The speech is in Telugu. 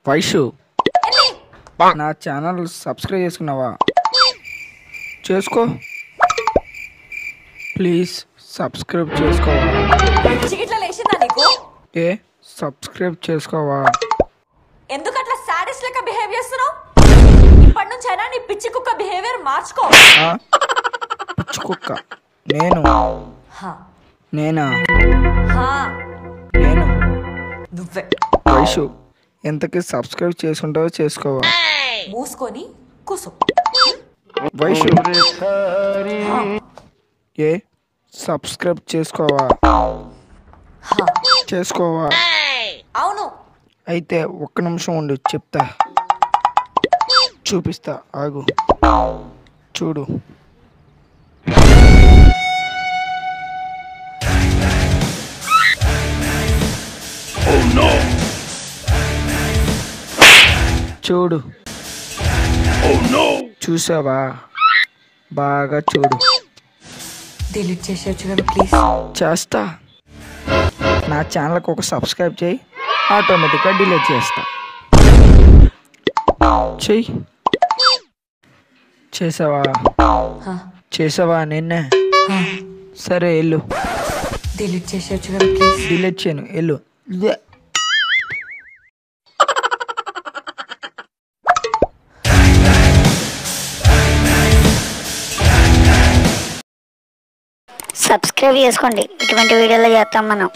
వైషు నా ఛానల్ సబ్స్క్రైబ్ చేసుకున్నావా? చేసుకో ప్లీజ్, సబ్స్క్రైబ్ చేసుకోవా? ఏ సబ్స్క్రైబ్ చేసుకోవా? ఎందుకు అట్లా సాడిస్ట్ లెక్క బిహేవ్ చేస్తున్నావు? ఇప్పటి నుంచి అయినా నీ పిచ్చి కుక్క బిహేవియర్ మార్చుకో. పిచ్చి కుక్క నేనా? నేను నువ్వే. వైషు ఎంతకి సబ్స్క్రైబ్ చేసుకుంటావో చేసుకోవా? మూసుకొని కూసు. వైషు ఏ సబ్స్క్రైబ్ చేసుకోవా? చేసుకోవా? అవును. అయితే ఒక్క నిమిషం ఉండు, చెప్తా, చూపిస్తా, ఆగు, చూడు. చూడు, చూసావా? బాగా చూడు. డిలీట్ చేసేయచ్చు కదా ప్లీజ్. చేస్తా. నా ఛానల్కి ఒక సబ్స్క్రైబ్ చేయి, ఆటోమేటిక్గా డిలీట్ చేస్తా. చెయ్యి. చేసావా? చేసావా? నిన్నే. సరే వెళ్ళు. డిలీట్ చేసేయచ్చు కదా ప్లీజ్. డిలీట్ చేయను, వెళ్ళు. సబ్స్క్రైబ్ చేసుకోండి, ఇటువంటి వీడియోలు చేస్తాం మనం.